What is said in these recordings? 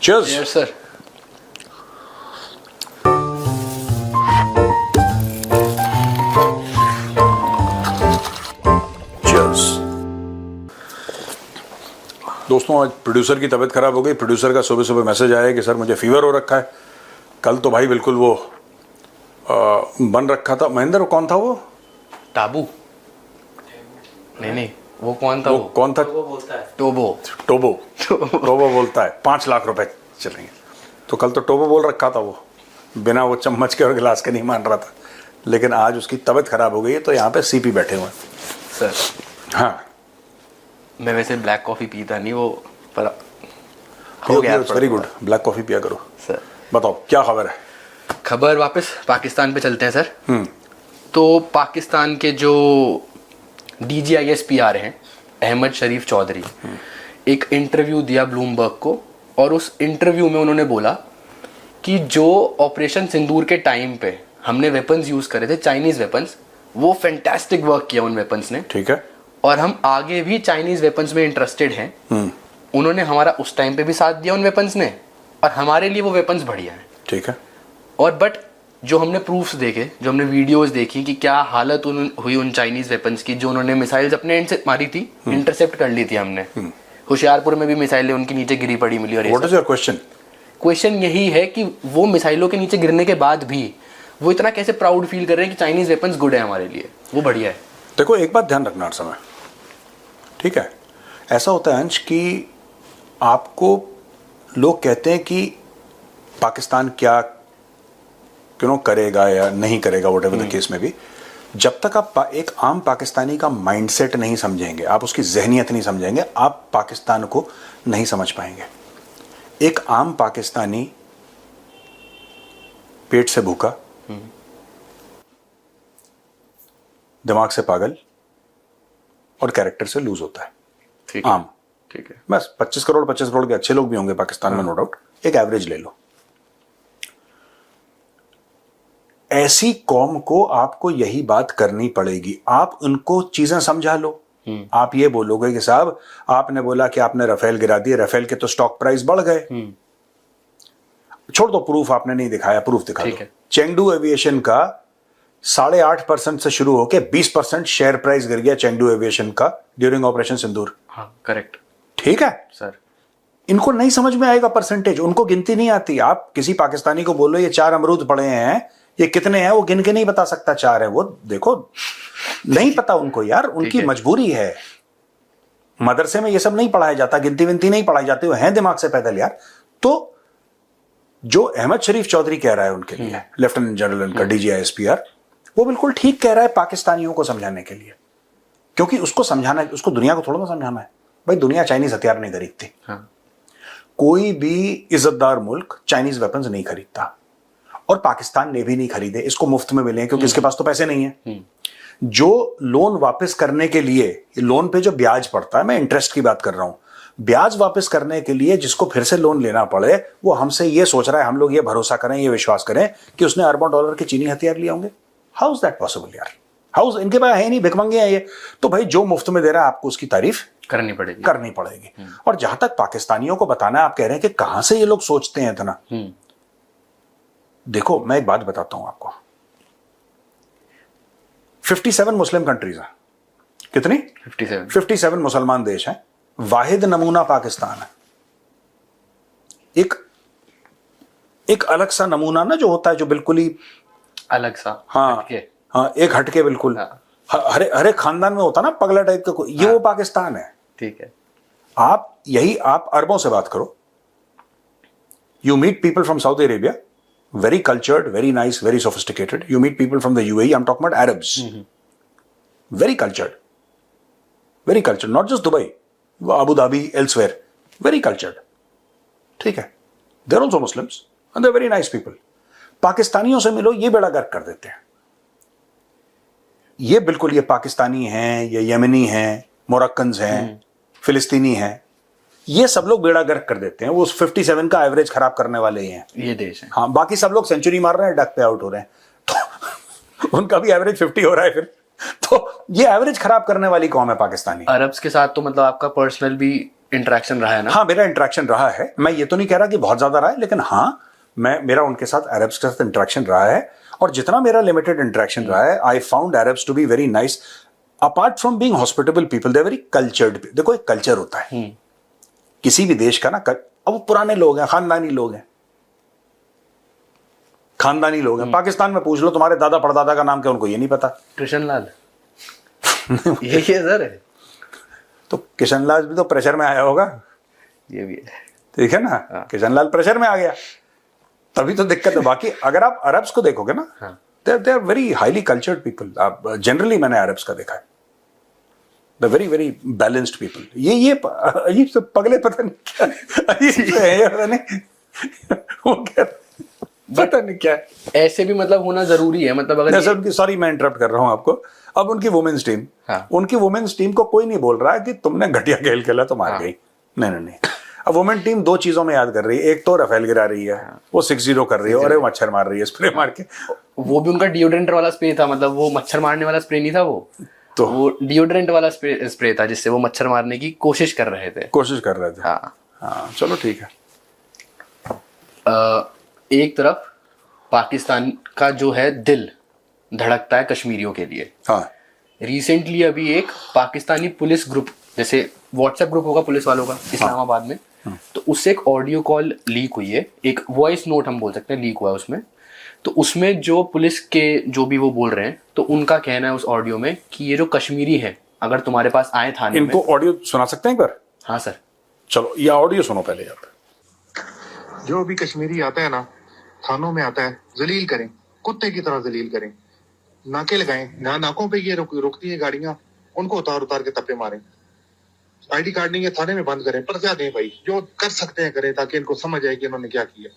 Cheers. Yes, sir. Cheers. दोस्तों, आज producer की तबीयत खराब हो गई। प्रोड्यूसर का सुबह सुबह मैसेज आया कि सर मुझे फीवर हो रखा है। कल तो भाई बिल्कुल वो बन रखा था। महेंद्र, वो कौन था वो? टाबू? नहीं, वो कौन था? वो कौन था? टोबो टोबो बोलता है 5 लाख रुपए चलेंगे। तो कल तो टोबो बोल रखा था वो, बिना वो चम्मच के और गिलास के नहीं मान रहा था। लेकिन आज उसकी तबीयत खराब हो गई है, तो यहाँ पे सीपी बैठे हुए हैं। सर, हाँ, मैं वैसे ब्लैक कॉफी पीता नहीं, वो पर हो गया। वेरी गुड, ब्लैक कॉफी पिया करो। सर, बताओ क्या खबर है? खबर वापस पाकिस्तान पे चलते हैं सर। तो पाकिस्तान के जो DGISPR हैं, अहमद शरीफ चौधरी, एक इंटरव्यू दिया ब्लूमबर्ग को, और उस इंटरव्यू में उन्होंने बोला कि जो ऑपरेशन सिंदूर के टाइम पे हमने वेपन्स यूज करे थे, चाइनीज वेपन्स, वो फैंटास्टिक वर्क किया उन वेपन्स ने। ठीक है। और हम आगे भी चाइनीज वेपन्स में इंटरेस्टेड हैं। उन्होंने हमारा उस टाइम पे भी साथ दिया उन वेपन्स ने, और हमारे लिए वो वेपन्स बढ़िया हैं। ठीक है। और बट जो हमने प्रूफ्स देखे, जो हमने वीडियोस देखी कि क्या हालत हुई उन चाइनीज वेपन्स की, जो उन्होंने मिसाइल्स अपने एंड से मारी थी, इंटरसेप्ट कर ली थी हमने। होशियारपुर में भी मिसाइलें उनके नीचे गिरी पड़ी मिली। और what is your question? Question यही है कि वो मिसाइलों के नीचे गिरने के बाद भी वो इतना कैसे प्राउड फील कर रहे हैं कि चाइनीज वेपन्स गुड है हमारे लिए, वो बढ़िया है। देखो, एक बात ध्यान रखना हर समय, ठीक है? ऐसा होता है अंश कि आपको लोग कहते हैं कि पाकिस्तान क्या क्यों करेगा या नहीं करेगा, व्हाटएवर द केस में भी, जब तक आप एक आम पाकिस्तानी का माइंडसेट नहीं समझेंगे, आप उसकी जहनियत नहीं समझेंगे, आप पाकिस्तान को नहीं समझ पाएंगे। एक आम पाकिस्तानी पेट से भूखा, दिमाग से पागल और कैरेक्टर से लूज होता है। ठीक आम, ठीक है। बस 25 करोड़ के अच्छे लोग भी होंगे पाकिस्तान में, नो डाउट। एक एवरेज ले लो। ऐसी कौम को आपको यही बात करनी पड़ेगी। आप उनको चीजें समझा लो। आप ये बोलोगे कि साहब आपने बोला कि आपने राफेल गिरा दिए, राफेल के तो स्टॉक प्राइस बढ़ गए। छोड़ दो, प्रूफ आपने नहीं दिखाया, प्रूफ दिखा दो। चेंगडू एविएशन का 8.5% से शुरू होकर 20% शेयर प्राइस गिर गया चेंगडू एविएशन का ड्यूरिंग ऑपरेशन सिंदूर। हाँ, करेक्ट। ठीक है सर, इनको नहीं समझ में आएगा परसेंटेज, उनको गिनती नहीं आती। आप किसी पाकिस्तानी को बोलो ये 4 अमरूद पड़े हैं, ये कितने हैं, वो गिन के नहीं बता सकता 4 है। वो देखो, नहीं पता उनको यार, उनकी मजबूरी है। मदरसे में ये सब नहीं पढ़ाया जाता, गिनती विनती नहीं पढ़ाई जाती, वो हैं दिमाग से पैदल यार। तो जो अहमद शरीफ चौधरी कह रहा है उनके लिए, लेफ्टिनेंट जनरल उनका DGISPR, वो बिल्कुल ठीक कह रहा है पाकिस्तानियों को समझाने के लिए। क्योंकि उसको समझाना है, उसको दुनिया को थोड़ा ना समझाना है। भाई दुनिया चाइनीज हथियार नहीं खरीदती। हाँ। कोई भी इज्जतदार मुल्क चाइनीज वेपन्स नहीं खरीदता, और पाकिस्तान ने भी नहीं खरीदे। इसको मुफ्त में मिले क्योंकि इसके पास तो पैसे नहीं है। जो लोन वापस करने के लिए, लोन पे जो ब्याज पड़ता है, मैं इंटरेस्ट की बात कर रहा हूं, ब्याज वापस करने के लिए जिसको फिर से लोन लेना पड़े, वो हमसे ये सोच रहा है, हम लोग ये भरोसा करें, ये विश्वास करें कि उसने अरबों डॉलर के चीनी हथियार लिए होंगे। हाउ इज दैट पॉसिबल यार? हाउ, इनके पास है नहीं, भिखमंगे हैं ये। तो भाई जो मुफ्त में दे रहा है आपको उसकी तारीफ करनी पड़ेगी। और जहां तक पाकिस्तानियों को बताना है, आप कह रहे हैं कि कहां से ये लोग सोचते हैं इतना। देखो, मैं एक बात बताता हूं आपको। 57 मुस्लिम कंट्रीज हैं। कितनी? 57 मुसलमान देश हैं। वाहिद नमूना पाकिस्तान है। एक अलग सा नमूना ना, जो होता है, जो बिल्कुल ही अलग सा। हाँ, एक हटके बिल्कुल। हर एक खानदान में होता ना पगला टाइप का कोई, ये वो पाकिस्तान है। ठीक है। आप अरबों से बात करो, you meet people from Saudi Arabia, very cultured, very nice, very sophisticated. You meet people from the UAE, I'm talking about Arabs. Very cultured, not just Dubai, Abu Dhabi, elsewhere. Very cultured. ठीक है, they're also Muslims and they're very nice people. पाकिस्तानियों से मिलो, ये बेड़ा गर्क कर देते हैं। ये बिल्कुल, ये पाकिस्तानी हैं, ये यमनी हैं, मोरक्कन्स हैं, फिलिस्तीनी हैं, ये सब लोग बेड़ा गर्क कर देते हैं। वो 57 का एवरेज खराब करने वाले ही हैं, ये देश है। हाँ, बाकी सब लोग सेंचुरी मार रहे हैं, डक पे आउट हो रहे हैं, तो उनका भी एवरेज 50 हो रहा है फिर। तो ये एवरेज खराब करने वाली कौम है पाकिस्तानी। अरब्स के साथ तो मतलब आपका पर्सनल भी इंटरेक्शन रहा है ना? हाँ, मेरा इंटरेक्शन रहा है। मैं ये तो नहीं कह रहा कि बहुत ज्यादा रहा है, लेकिन हाँ, मेरा उनके साथ अरब्स के साथ इंटरेक्शन रहा है, और जितना मेरा लिमिटेड इंटरेक्शन रहा है, I found Arabs to be very nice. Apart from being hospitable people, they very cultured. देखो, एक कल्चर होता है किसी भी देश का ना। अब वो पुराने लोग हैं, खानदानी लोग हैं, खानदानी लोग हैं। पाकिस्तान में पूछ लो तुम्हारे दादा परदादा का नाम क्या, उनको ये नहीं पता। कृष्ण लाल ये सर है। तो किशन लाल भी तो प्रेशर में आया होगा, ये भी है, ठीक है ना। किशन लाल प्रेशर में आ गया, तभी तो दिक्कत है। बाकी अगर आप अरब्स को देखोगे ना, they are very highly cultured people. आप जनरली मैंने अरब्स का देखा है, the very very balanced people. ये अजीब से पगले, पता नहीं क्या अजीब से है, पता नहीं वो क्या, पता नहीं क्या है। ऐसे भी मतलब होना जरूरी है, मतलब अगर जैसे उनकी, सॉरी मैं इंटरप्ट कर रहा हूं आपको, अब उनकी वुमेन्स टीम, उनकी वुमेन्स टीम को कोई नहीं बोल रहा है कि तुमने घटिया खेल खेला तो मार गई। नहीं नहीं नहीं, अब वुमेन टीम दो चीजों में याद कर रही है। एक तो रफेल गिरा रही है, वो 6-0 कर रही है, और मच्छर मार रही है स्प्रे मार के। वो भी उनका डिओड्रेंट वाला स्प्रे था, मतलब वो मच्छर मारने वाला स्प्रे नहीं था, वो डिओड्रेंट वाला स्प्रे था जिससे वो मच्छर मारने की कोशिश कर रहे थे। हाँ, चलो ठीक है। एक तरफ पाकिस्तान का जो है दिल धड़कता है कश्मीरियों के लिए। हाँ, रिसेंटली अभी एक पाकिस्तानी पुलिस ग्रुप, जैसे व्हाट्सएप ग्रुप होगा पुलिस वालों का इस्लामाबाद में, तो उससे एक ऑडियो कॉल लीक हुई है, एक वॉइस नोट हम बोल सकते हैं लीक हुआ है उसमें। तो उसमें जो पुलिस के जो भी वो बोल रहे हैं, तो उनका कहना है उस ऑडियो में कि ये जो कश्मीरी है, अगर तुम्हारे पास आए थाने में। इनको ऑडियो सुना सकते हैं एक बार? हाँ सर, चलो ये ऑडियो सुनो पहले आप। जो भी कश्मीरी आता है ना, थानों में आता है, जलील करें, कुत्ते की तरह जलील करें, नाके लगाएं, नाकों पे ये रुकती है गाड़ियां, उनको उतार उतार के तप्पे मारें, आईडी कार्ड नहीं है थाने में बंद करें, पर्चा दें भाई, जो कर सकते हैं करें, ताकि इनको समझ आए कि इन्होंने क्या किया।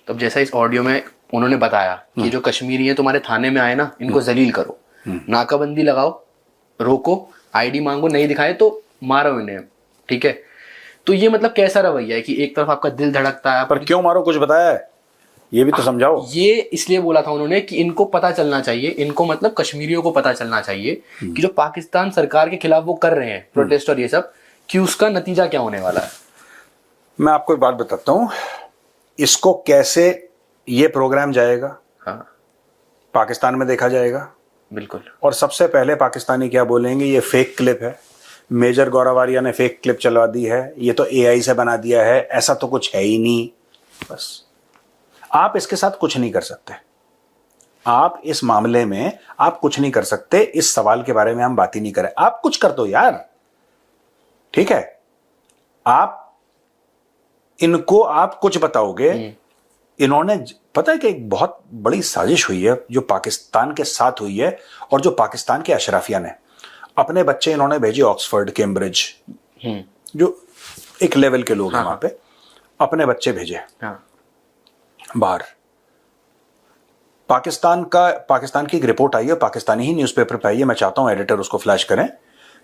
तब जैसा इस ऑडियो में उन्होंने बताया कि जो कश्मीरी है तुम्हारे थाने में आए ना, इनको जलील करो, नाकाबंदी लगाओ, रोको, आईडी मांगो, नहीं दिखाए तो मारो इन्हें, ठीक है। तो ये मतलब कैसा रवैया है कि एक तरफ आपका दिल धड़कता है, पर क्यों मारो, कुछ बताया है? ये भी तो समझाओ। ये इसलिए बोला था उन्होंने कि इनको पता चलना चाहिए, इनको मतलब कश्मीरियों को पता चलना चाहिए कि जो पाकिस्तान सरकार के खिलाफ वो कर रहे हैं प्रोटेस्ट और ये सब, कि उसका नतीजा क्या होने वाला है। मैं आपको एक बात बताता हूं, इसको कैसे ये प्रोग्राम जाएगा, हाँ, पाकिस्तान में देखा जाएगा बिल्कुल। और सबसे पहले पाकिस्तानी क्या बोलेंगे, ये फेक क्लिप है, मेजर गौरवारिया ने फेक क्लिप चलवा दी है, ये तो एआई से बना दिया है, ऐसा तो कुछ है ही नहीं। बस आप इसके साथ कुछ नहीं कर सकते, आप इस मामले में आप कुछ नहीं कर सकते। इस सवाल के बारे में हम बात ही नहीं करें, आप कुछ कर दो यार, ठीक है। आप इनको आप कुछ बताओगे, इन्होंने, पता है कि एक बहुत बड़ी साजिश हुई है जो पाकिस्तान के साथ हुई है, और जो पाकिस्तान के अशराफिया ने अपने बच्चे इन्होंने भेजे ऑक्सफोर्ड, कैम्ब्रिज, जो एक लेवल के लोग हैं वहां पे, अपने बच्चे भेजे बाहर। पाकिस्तान की एक रिपोर्ट आई है, पाकिस्तानी ही न्यूज़पेपर पे आई है, मैं चाहता हूं एडिटर उसको फ्लैश करें।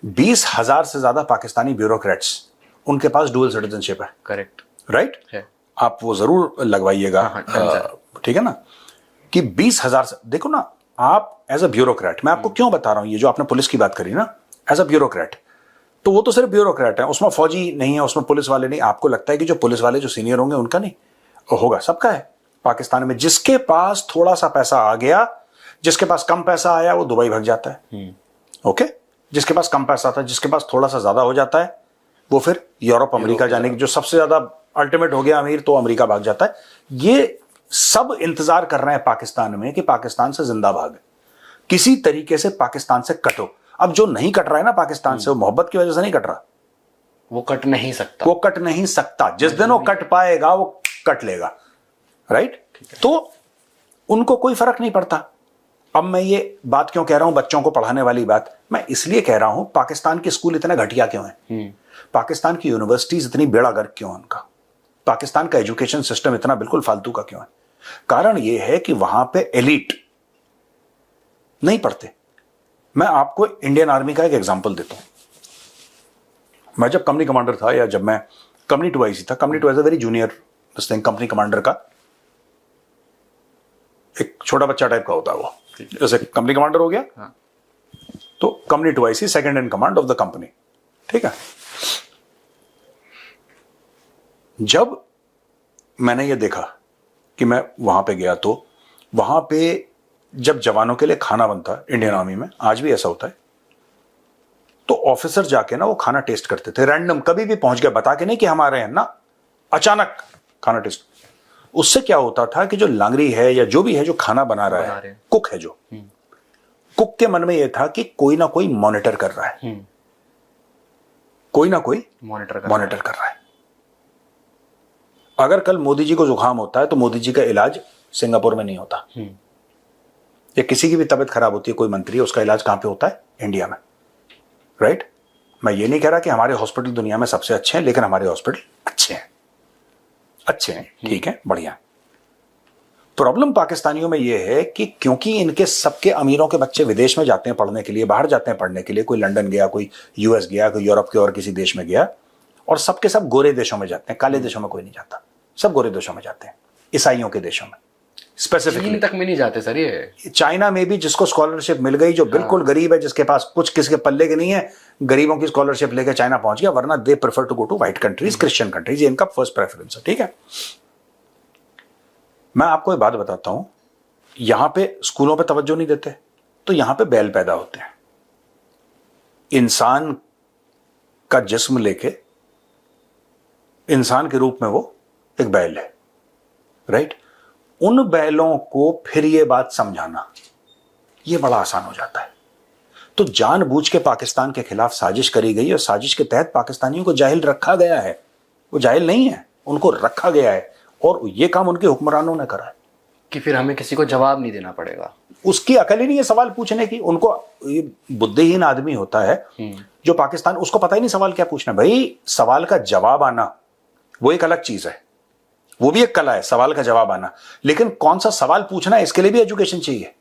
20,000 से ज्यादा पाकिस्तानी ब्यूरोक्रेट्स, उनके पास डुअल सिटीजनशिप है। करेक्ट, राइट है। आप वो जरूर लगवाइएगा, ठीक है ना, कि 20,000 से, देखो ना, आप एज अ ब्यूरोक्रेट, मैं आपको क्यों बता रहा हूं, ये जो आपने पुलिस की बात करी ना, एज अ ब्यूरोक्रेट, तो वो तो सिर्फ ब्यूरोक्रेट है, उसमें फौजी नहीं है, उसमें पुलिस वाले नहीं। आपको लगता है कि जो पुलिस वाले जो सीनियर होंगे उनका नहीं होगा? सबका है पाकिस्तान में। जिसके पास थोड़ा सा पैसा आ गया, जिसके पास कम पैसा आया, वो दुबई भाग जाता है, ओके। जिसके पास कम पैसा था, जिसके पास थोड़ा सा ज्यादा हो जाता है, वो फिर यूरोप अमेरिका जाने की, जो सबसे ज्यादा अल्टीमेट हो गया अमीर, तो अमेरिका भाग जाता है। ये सब इंतजार कर रहे हैं पाकिस्तान में कि पाकिस्तान से जिंदा भाग, किसी तरीके से पाकिस्तान से कटो। अब जो नहीं कट रहा है ना पाकिस्तान से, वो मोहब्बत की वजह से नहीं कट रहा, वो कट नहीं सकता, वो कट नहीं सकता। जिस दिन वो कट पाएगा वो कट लेगा, राइट। तो उनको कोई फर्क नहीं पड़ता। अब मैं ये बात क्यों कह रहा हूं, बच्चों को पढ़ाने वाली बात, मैं इसलिए कह रहा हूं, पाकिस्तान के स्कूल इतने घटिया क्यों हैं, पाकिस्तान की यूनिवर्सिटीज इतनी बेड़ागर्क क्यों है उनका, पाकिस्तान का एजुकेशन सिस्टम इतना बिल्कुल फालतू का क्यों है? कारण यह है कि वहां पे एलिट नहीं पढ़ते। मैं आपको इंडियन आर्मी का एक एग्जांपल देता हूं। मैं जब कंपनी कमांडर था, या जब मैं कंपनी 2IC था, company 2 as a very junior company commander का एक छोटा बच्चा टाइप का होता है वो, जैसे कंपनी कमांडर हो गया, तो company 2IC second in command of the company, ठीक है। जब मैंने ये देखा कि मैं वहां पे गया, तो वहां पे जब जवानों के लिए खाना बनता है इंडियन आर्मी में, आज भी ऐसा होता है, तो ऑफिसर जाके ना वो खाना टेस्ट करते थे रैंडम, कभी भी पहुंच गया, बता के नहीं कि हम आ रहे हैं ना, अचानक खाना टेस्ट। उससे क्या होता था कि जो लांगरी है या जो भी है जो खाना बना रहा है, कुक है जो, कुक के मन में यह था कि कोई ना कोई मॉनिटर कर रहा है, कोई ना कोई मॉनिटर कर रहा है। अगर कल मोदी जी को जुकाम होता है तो मोदी जी का इलाज सिंगापुर में नहीं होता, या किसी की भी तबीयत खराब होती है, कोई मंत्री है, उसका इलाज कहां पे होता है? इंडिया में, राइट? मैं ये नहीं कह रहा कि हमारे हॉस्पिटल दुनिया में सबसे अच्छे हैं, लेकिन हमारे हॉस्पिटल अच्छे हैं, ठीक है, बढ़िया। प्रॉब्लम पाकिस्तानियों में यह है कि क्योंकि इनके सबके अमीरों के बच्चे विदेश में जाते हैं पढ़ने के लिए, बाहर जाते हैं पढ़ने के लिए, कोई लंदन गया, कोई यूएस गया, कोई यूरोप के और किसी देश में गया, और सबके सब गोरे देशों में जाते हैं, काले देशों में कोई नहीं जाता, सब गोरे देशों में जाते हैं, ईसाइयों के देशों में स्पेसिफिकली तक में नहीं जाते सर। ये चाइना में भी जिसको स्कॉलरशिप मिल गई, जो बिल्कुल गरीब है, जिसके पास कुछ किसके पल्ले के नहीं है, गरीबों की स्कॉलरशिप लेके चाइना पहुंच गया, वरना they prefer to go to white countries, Christian countries, ये इनका फर्स्ट प्रेफरेंस है, ठीक है। मैं आपको एक बात बताता हूं, यहां पे स्कूलों पे तवज्जो नहीं देते, तो यहां पे बैल पैदा होते हैं, इंसान का जिस्म लेके इंसान के रूप में वो एक बैल है, राइट? उन बैलों को फिर ये बात समझाना ये बड़ा आसान हो जाता है। तो जानबूझ के पाकिस्तान के खिलाफ साजिश करी गई, और साजिश के तहत पाकिस्तानियों को जाहिल रखा गया है। वो जाहिल नहीं है, उनको रखा गया है, और ये काम उनके हुक्मरानों ने करा है कि फिर हमें किसी को जवाब नहीं देना पड़ेगा। उसकी अकल ही नहीं है सवाल पूछने की। उनको, ये बुद्धिहीन आदमी होता है जो पाकिस्तान, उसको पता ही नहीं सवाल क्या पूछना। भाई सवाल का जवाब आना वो एक अलग चीज है, वो भी एक कला है, सवाल का जवाब आना, लेकिन कौन सा सवाल पूछना है इसके लिए भी एजुकेशन चाहिए।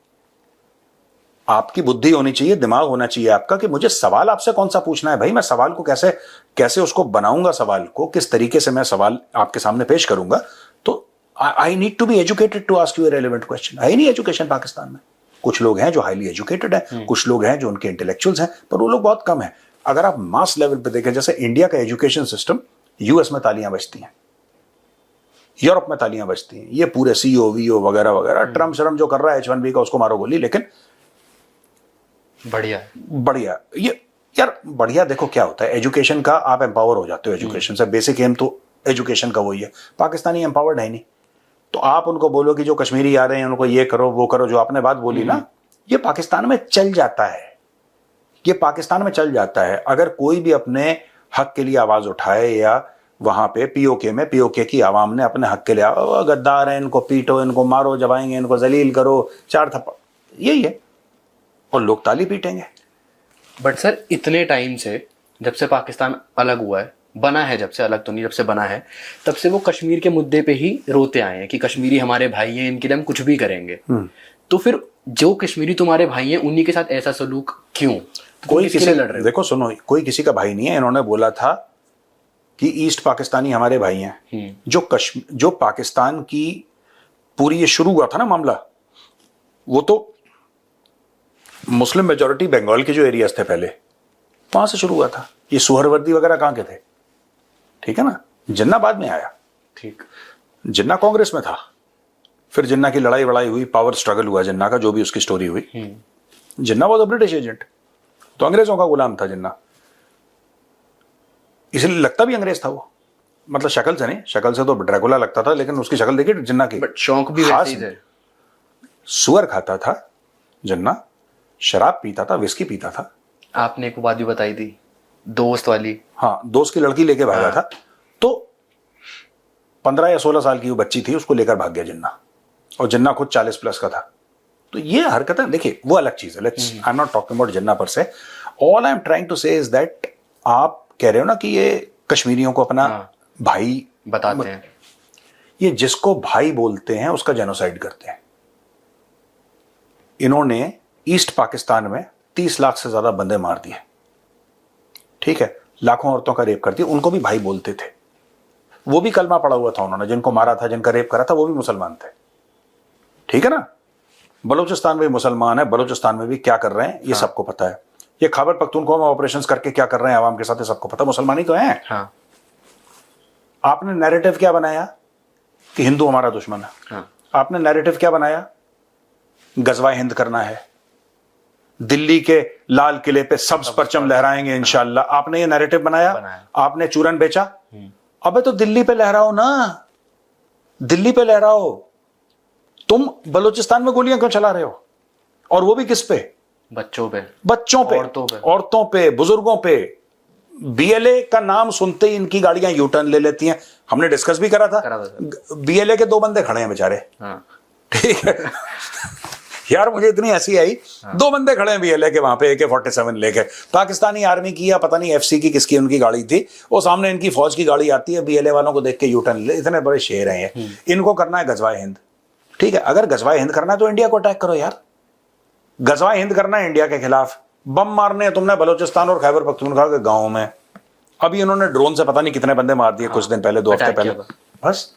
आपकी बुद्धि होनी चाहिए, दिमाग होना चाहिए आपका, कि मुझे सवाल आपसे कौन सा पूछना है। भाई मैं सवाल को कैसे कैसे उसको बनाऊंगा, सवाल को किस तरीके से मैं सवाल आपके सामने पेश करूंगा। तो I need to be educated to ask you a relevant question. है ही नहीं एजुकेशन पाकिस्तान में। कुछ लोग हैं जो हाईली एजुकेटेड हैं, कुछ लोग हैं जो उनके इंटेलेक्चुअल्स हैं, पर वो लोग बहुत कम है। अगर आप मास लेवल पे देखें, जैसे इंडिया का एजुकेशन सिस्टम, यूएस में तालियां बजती हैं, यूरोप में तालियां बजती हैं, ये पूरे सीओ वीओ वगैरह वगैरह, ट्रम्प शरम जो कर रहा है H1B का, उसको मारो गोली, लेकिन बढ़िया ये यार बढ़िया। देखो क्या होता है, एजुकेशन का आप एम्पावर हो जाते हो, एजुकेशन से बेसिक एम तो एजुकेशन का वही है। पाकिस्तानी एम्पावर्ड है नहीं, तो आप उनको बोलो कि जो कश्मीरी आ रहे हैं उनको ये करो वो करो, जो आपने बात बोली ना, ये पाकिस्तान में चल जाता है, ये पाकिस्तान में चल जाता है। अगर कोई भी अपने हक के लिए आवाज उठाए, या वहां पे पीओके में पीओके की आवाम ने अपने हक के लिए, गद्दार हैं इनको पीटो, इनको मारो, जबाएंगे इनको, जलील करो, चार थप्पड़, यही है, और लोग ताली पीटेंगे। बट सर इतने टाइम से, जब से पाकिस्तान अलग हुआ है, बना है, जब से अलग तो नहीं, जब से बना है, तब से वो कश्मीर के मुद्दे पे ही रोते आए हैं कि कश्मीरी हमारे भाई हैं, इनके लिए हम कुछ भी करेंगे। तो फिर जो कश्मीरी तुम्हारे भाई हैं, उन्हीं के साथ ऐसा सलूक क्यों? कोई किसी लड़ रहे, देखो सुनो, कोई किसी का भाई नहीं है। इन्होंने बोला था कि ईस्ट पाकिस्तानी हमारे भाई हैं। जो पाकिस्तान की पूरी ये शुरू हुआ था ना मामला, वो तो मुस्लिम मेजॉरिटी बंगाल के जो एरियाज थे पहले, वहां से शुरू हुआ था। ये सुहरवर्दी वगैरह कहां के थे, ठीक है ना। जिन्ना बाद में आया, ठीक, जिन्ना कांग्रेस में था, फिर जिन्ना की लड़ाई वड़ाई हुई, पावर स्ट्रगल हुआ जिन्ना का, जो भी उसकी स्टोरी हुई। जिन्ना वॉज अ ब्रिटिश एजेंट, तो अंग्रेजों का गुलाम था जिन्ना, इसलिए लगता भी अंग्रेज था वो। मतलब शक्ल से नहीं, शक्ल से तो ड्रैकुला लगता था, लेकिन उसकी शक्ल देखिए जिन्ना की, बट शौक भी वैसे ही थे। सुअर खाता था जिन्ना, शराब पीता था, विस्की पीता था। आपने एक बात भी बताई थी, दोस्त वाली। हाँ, दोस्त की लड़की लेके भागा था, तो 15 या 16 साल की वो बच्ची थी, उसको लेकर भाग गया जिन्ना, और जिन्ना खुद 40 प्लस का था। तो ये हरकतें देखिए, वो अलग चीज है। Let's, I am not talking about Jinnah पर से। All I am trying to say is that, आप कह रहे हो ना कि ये कश्मीरियों को अपना भाई बताते हैं, ये जिसको भाई बोलते हैं उसका जेनोसाइड करते हैं। इन्होंने ईस्ट पाकिस्तान में 30 लाख से ज्यादा बंदे मार दिए, ठीक है, लाखों औरतों का रेप कर दिया, उनको भी भाई बोलते थे। वो भी कलमा पड़ा हुआ था उन्होंने, जिनको मारा था, जिनका रेप करा था, वो भी मुसलमान थे, ठीक है ना। बलूचिस्तान में भी मुसलमान है, बलूचिस्तान में भी क्या कर रहे हैं ये सबको पता है। ये खैबर पख्तूनख्वा में ऑपरेशंस करके क्या कर रहे हैं आवाम के साथ, ये सबको पता, मुसलमान ही तो हैं। आपने नैरेटिव क्या बनाया कि हिंदू हमारा दुश्मन है। हाँ। आपने नैरेटिव क्या बनाया, गजवा हिंद करना है, दिल्ली के लाल किले पे सब्ज परचम लहराएंगे इंशाल्लाह। आपने ये नैरेटिव बनाया। आपने चूरन बेचा। अबे तो दिल्ली पे लहराओ ना, दिल्ली पे लहराओ। तुम बलूचिस्तान में गोलियां क्यों चला रहे हो, और वो भी किस पे, बच्चों पे, औरतों पे, बुजुर्गों पे। बीएलए का नाम सुनते ही इनकी गाड़ियां यू टर्न ले लेती हैं। हमने डिस्कस भी करा था। बीएलए के 2 बंदे खड़े हैं बेचारे। हाँ। ठीक है यार, मुझे इतनी हंसी आई। 2 बंदे खड़े हैं बीएलए के वहां पे, AK-47 लेके। पाकिस्तानी आर्मी की या पता नहीं FC की किसकी उनकी गाड़ी थी, वो सामने इनकी फौज की गाड़ी आती है, बीएलए वालों को देख के यू टर्न ले। इतने बड़े शेर हैं ये। इनको करना है गजवा हिंद। ठीक है, अगर गजवा हिंद करना है तो इंडिया को अटैक करो यार। गजवा हिंद करना है इंडिया के खिलाफ, बम मारने हैं तुमने बलूचिस्तान और खैबर पख्तूनख्वा के गांवों में। अभी इन्होंने ड्रोन से पता नहीं कितने बंदे मार दिए कुछ दिन पहले, 2 हफ्ते पहले। बस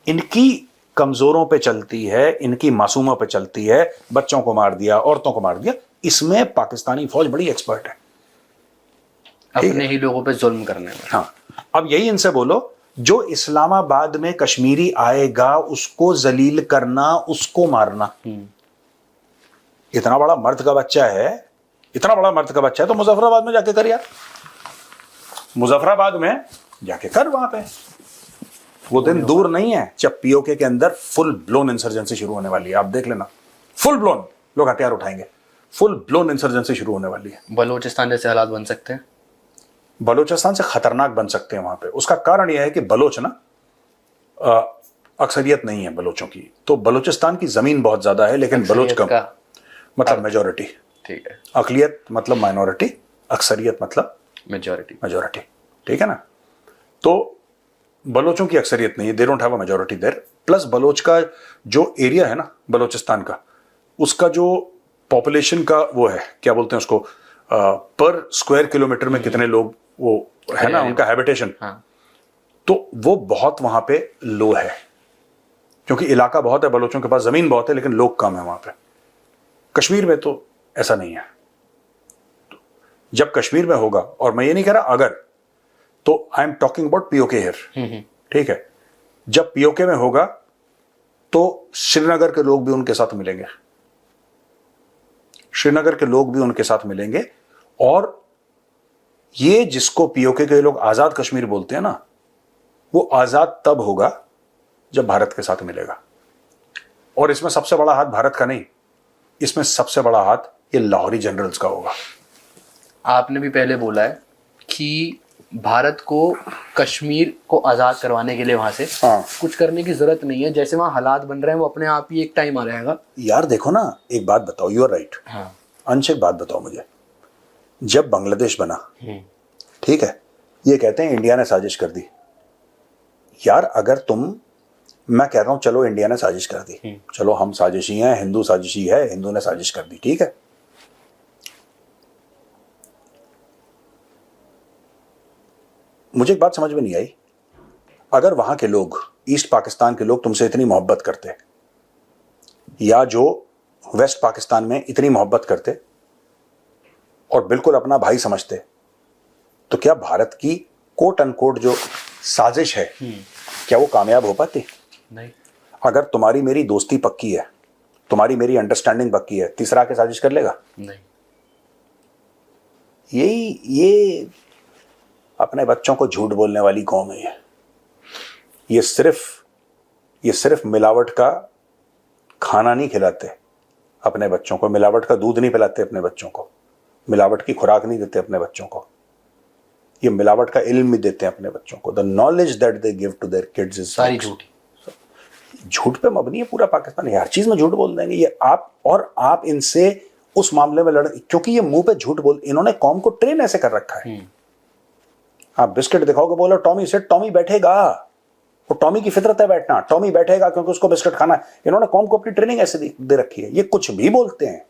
इनकी कमजोरों पे चलती है, इनकी मासूमों पे चलती है। बच्चों को मार दिया, औरतों को मार दिया। इसमें पाकिस्तानी फौज बड़ी एक्सपर्ट है, अपने ही लोगों पे जुल्म करने में। हाँ, अब यही इनसे बोलो, जो इस्लामाबाद में कश्मीरी आएगा उसको जलील करना, उसको मारना। इतना बड़ा मर्द का बच्चा है, इतना बड़ा मर्द का बच्चा है, तो मुजफ्फराबाद में जाके कर यार। मुजफ्फराबाद में जाके कर, वहां पे। वो दिन दूर नहीं है जब पीओके के अंदर फुल ब्लोन इंसर्जेंसी शुरू होने वाली है। आप देख लेना, फुल ब्लोन लोग हथियार उठाएंगे, फुल ब्लोन इंसर्जेंसी शुरू होने वाली है। बलूचिस्तान जैसे हालात बन सकते हैं, बलूचिस्तान से खतरनाक बन सकते हैं वहां पे। उसका कारण यह है कि बलोच ना अक्सरियत नहीं है बलोचों की। तो बलूचिस्तान की जमीन बहुत ज्यादा है, लेकिन बलोच कम, मतलब मेजोरिटी। ठीक है, अकलियत मतलब माइनॉरिटी, अक्सरियत मतलब मेजोरिटी। ठीक है ना। तो बलोचों की अक्सरियत नहीं है, they don't have a majority there. Plus Baloch का जो एरिया है ना बलूचिस्तान का, उसका जो पॉपुलेशन का वो है, क्या बोलते हैं उसको, पर स्क्वायर किलोमीटर में कितने लोग वो है ना, उनका हैबिटेशन। हाँ। तो वो बहुत वहां पे लो है, क्योंकि इलाका बहुत है, बलोचों के पास जमीन बहुत है, लेकिन लोग कम है वहां पे। कश्मीर में तो ऐसा नहीं है। जब कश्मीर में होगा, और मैं ये नहीं कह रहा अगर, तो I am talking about PoK here. ठीक है, जब पीओके में होगा तो श्रीनगर के लोग भी उनके साथ मिलेंगे, श्रीनगर के लोग भी उनके साथ मिलेंगे। और ये जिसको पीओके के लोग आजाद कश्मीर बोलते हैं ना, वो आजाद तब होगा जब भारत के साथ मिलेगा। और इसमें सबसे बड़ा हाथ भारत का नहीं, इसमें सबसे बड़ा हाथ ये लाहौरी जनरल्स का होगा। आपने भी पहले बोला है कि भारत को कश्मीर को आज़ाद करवाने के लिए वहां से कुछ करने की जरूरत नहीं है, जैसे वहां हालात बन रहे हैं वो अपने आप ही एक टाइम आ जाएगा। यार देखो ना, एक बात बताओ, यू आर राइट। अंश, एक बात बताओ मुझे, जब बांग्लादेश बना, ठीक है, ये कहते हैं इंडिया ने साजिश कर दी। यार अगर मैं कह रहा हूं चलो इंडिया ने साजिश कर दी, चलो हम साजिशी हैं, हिंदू साजिशी है, हिंदू ने साजिश कर दी, ठीक है। मुझे एक बात समझ में नहीं आई, अगर वहां के लोग, ईस्ट पाकिस्तान के लोग तुमसे इतनी मोहब्बत करते, या जो वेस्ट पाकिस्तान में इतनी मोहब्बत करते और बिल्कुल अपना भाई समझते, तो क्या भारत की कोट अनकोट जो साजिश है, क्या वो कामयाब हो पाती? नहीं। अगर तुम्हारी मेरी दोस्ती पक्की है, तुम्हारी मेरी अंडरस्टैंडिंग पक्की है, तीसरा के साजिश कर लेगा? नहीं। ये अपने बच्चों को झूठ बोलने वाली कौम है। ये सिर्फ मिलावट का खाना नहीं खिलाते अपने बच्चों को, मिलावट का दूध नहीं पिलाते अपने बच्चों को, मिलावट की खुराक नहीं देते अपने बच्चों को, ये मिलावट का इल्म भी देते हैं अपने बच्चों को। The knowledge that they give to their kids is सारी झूठी। झूठ पे मबनी है पूरा पाकिस्तान, हर चीज में झूठ बोल देंगे ये आप इनसे उस मामले में क्योंकि ये मुंह पे झूठ बोल, इन्होंने कौम को ट्रेन ऐसे कर रखा है। आप बिस्किट दिखाओगे, बोलो टॉमी से, टॉमी बैठेगा, वो टॉमी की फितरत है बैठना, टॉमी बैठेगा क्योंकि उसको बिस्किट खाना है। इन्होंने कौम को अपनी ट्रेनिंग ऐसे दे रखी है, ये कुछ भी बोलते हैं।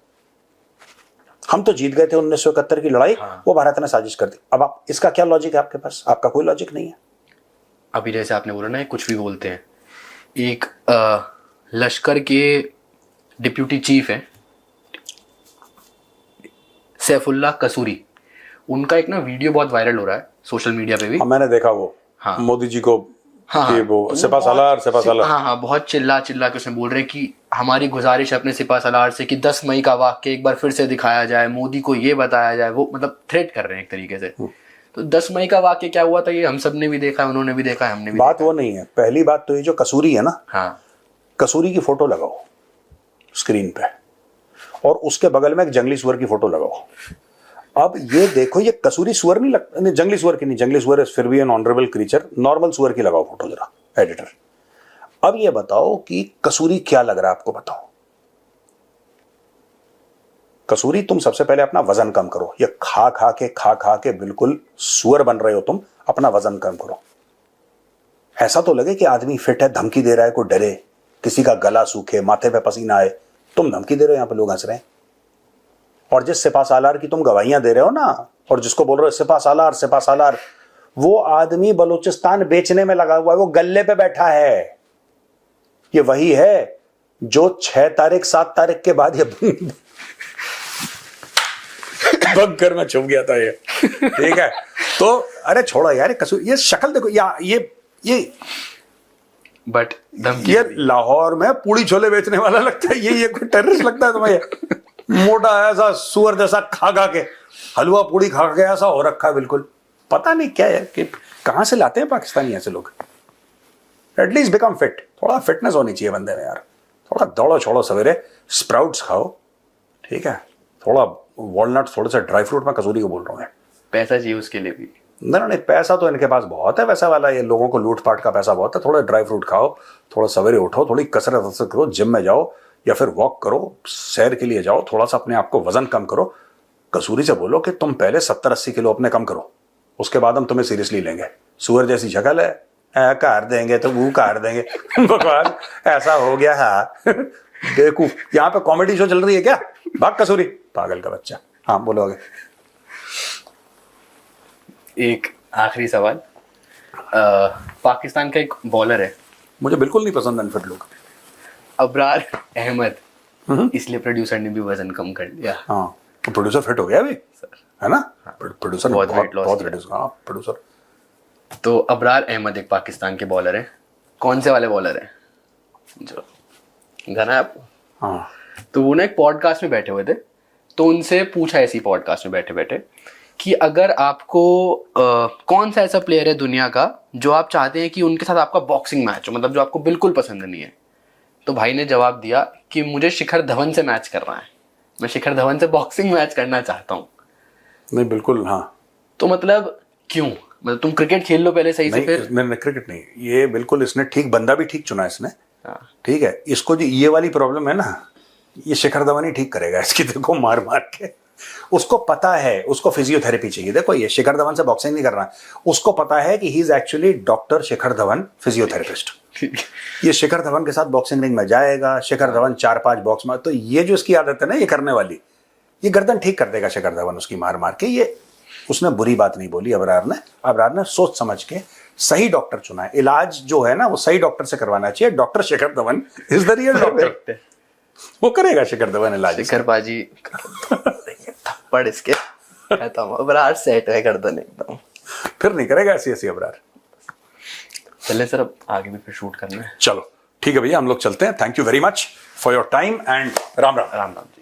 हम तो जीत गए थे 1971 की लड़ाई, वो भारत ने साजिश कर दी। अब आप इसका क्या लॉजिक है आपके पास? आपका कोई लॉजिक नहीं है। अभी जैसे आपने बोला ना, कुछ भी बोलते हैं। एक लश्कर के डिप्यूटी चीफ है सैफुल्लाह कसूरी, उनका एक ना वीडियो बहुत वायरल हो रहा है सोशल मीडिया पे भी। मैंने देखा वो, मोदी जी को हाँ, कि वो सिपा सालार हाँ, बहुत चिल्ला चिल्ला के उसमें बोल रहे हैं कि हमारी गुजारिश है अपने सिपा सालार से कि 10 मई का वाक्य एक बार फिर से दिखाया जाए, मोदी को ये बताया जाए। वो मतलब थ्रेट कर रहे हैं एक तरीके से। तो 10 मई का वाक्य क्या हुआ था ये हम सब ने भी देखा है, उन्होंने भी देखा है, हमने भी बात वो नहीं है। पहली बात तो ये जो कसूरी है ना, हाँ, कसूरी की फोटो लगाओ स्क्रीन पे और उसके बगल में एक जंगली सुअर की फोटो लगाओ। अब ये देखो, ये कसूरी सुअर नहीं जंगली सुअर की नहीं, जंगली सुअर फिर भी एन ऑनरेबल क्रीचर, नॉर्मल सुअर की लगाओ फोटो जरा एडिटर। अब ये बताओ कि कसूरी क्या लग रहा है आपको, बताओ। कसूरी, तुम सबसे पहले अपना वजन कम करो। ये खा खा के बिल्कुल सुअर बन रहे हो तुम, अपना वजन कम करो। ऐसा तो लगे कि आदमी फिट है, धमकी दे रहा है, कोई डरे, किसी का गला सूखे, माथे पे पसीना आए, तुम धमकी दे रहे हो, यहां पे लोग हंस रहे हैं। और जिस सिपा सालार की तुम गवाहियां दे रहे हो ना, और जिसको बोल रहे हो सिपा सालार, वो आदमी बलूचिस्तान बेचने में लगा हुआ है, वो गल्ले पे बैठा है। ये वही है जो 6 तारीख 7 तारीख के बाद ये बंकर में छुप गया था ये। ठीक है, तो अरे छोड़ो यार, कसूर, ये शक्ल देखो या ये बट धमकी ये लाहौर में पूड़ी छोले बेचने वाला लगता है, ये कोई टेररिस्ट लगता है तुम्हें? मोटा ऐसा सुअर जैसा खा के हलवा पूड़ी खा के ऐसा हो रखा है बिल्कुल। पता नहीं क्या है कि कहां से लाते हैं पाकिस्तानी ऐसे लोग। एटलीस्ट बिकम फिट, थोड़ा फिटनेस होनी चाहिए बंदे में यार। थोड़ा दौड़ो छोड़ो, सवेरे स्प्राउट्स खाओ, ठीक है, थोड़ा वॉलनट, थोड़े से ड्राई फ्रूट। में कसूरी को बोल रहा हूँ, पैसा चाहिए उसके लिए भी। नहीं, पैसा तो इनके पास बहुत है वैसा वाला, ये लोगों को लूटपाट का पैसा बहुत है। थोड़ा ड्राई फ्रूट खाओ, थोड़ा सवेरे उठो, थोड़ी कसरत करो, जिम में जाओ या फिर वॉक करो, सैर के लिए जाओ, थोड़ा सा अपने आप को वजन कम करो। कसूरी से बोलो कि तुम पहले 70-80 किलो अपने कम करो, उसके बाद हम तुम्हें सीरियसली लेंगे। सुअर जैसी शक्ल है, कार देंगे तो वो कार देंगे। बकवास ऐसा हो गया है। देखो यहाँ पे कॉमेडी शो चल रही है क्या? भाग कसूरी, पागल का बच्चा। हाँ बोलो आगे। एक आखिरी सवाल, पाकिस्तान का एक बॉलर है, मुझे बिल्कुल नहीं पसंद अनफिट लोग, अबरार अहमद, इसलिए प्रोड्यूसर ने भी वजन कम कर लिया। हाँ, तो प्रोड्यूसर फिट हो गया अभी, है ना? प्रोड्यूसर बहुत बहुत रिड्यूस। हाँ प्रोड्यूसर। तो अबरार अहमद एक पाकिस्तान के बॉलर है। कौन से वाले बॉलर है जो गाना है आपको? हाँ, तो वो ना एक पॉडकास्ट में बैठे हुए थे, तो उनसे पूछा ऐसी पॉडकास्ट में बैठे बैठे कि अगर आपको कौन सा ऐसा प्लेयर है दुनिया का जो आप चाहते हैं कि उनके साथ आपका बॉक्सिंग मैच हो, मतलब जो आपको बिल्कुल पसंद नहीं है। तो भाई ने जवाब दिया कि मुझे शिखर धवन से मैच करना है, मैं शिखर धवन से बॉक्सिंग मैच करना चाहता हूँ। नहीं बिल्कुल। हाँ, तो मतलब क्यों? मतलब तुम क्रिकेट खेल लो पहले सही से, फिर नहीं क्रिकेट नहीं, ये बिल्कुल इसने ठीक बंदा भी ठीक चुना इसने। हाँ। ठीक है, इसको जो ये वाली प्रॉब्लम है ना, ये शिखर धवन ही ठीक करेगा इसकी। देखो मार के उसको पता है, उसको फिजियोथेरेपी चाहिए। देखो ये शिखर धवन से बॉक्सिंग नहीं कर रहा है, उसको पता है कि he is actually doctor Shikhar Dhawan, physiotherapist. ये शिखर धवन के साथ बॉक्सिंग रिंग में जाएगा, शिखर धवन 4-5 बॉक्स में, तो ये जो इसकी आदत है ना ये करने वाली, ये गर्दन ठीक कर देगा शिखर धवन उसकी मार के। ये उसने बुरी बात नहीं बोली अबरार ने सोच समझ के सही डॉक्टर चुना है। इलाज जो है ना वो सही डॉक्टर से करवाना चाहिए। Doctor Shikhar Dhawan is the real doctor, वो करेगा शिखर धवन इलाज। शिखर बाजी थप्पड़ इसके कहता हूँ, अबरार सेट है गर्दन एकदम, फिर नहीं करेगा ऐसी अबरार। चले सर, अब आगे भी फिर शूट करना है। चलो ठीक है भैया, हम लोग चलते हैं। Thank you very much for your time and Ram Ram. Ram Ram ji.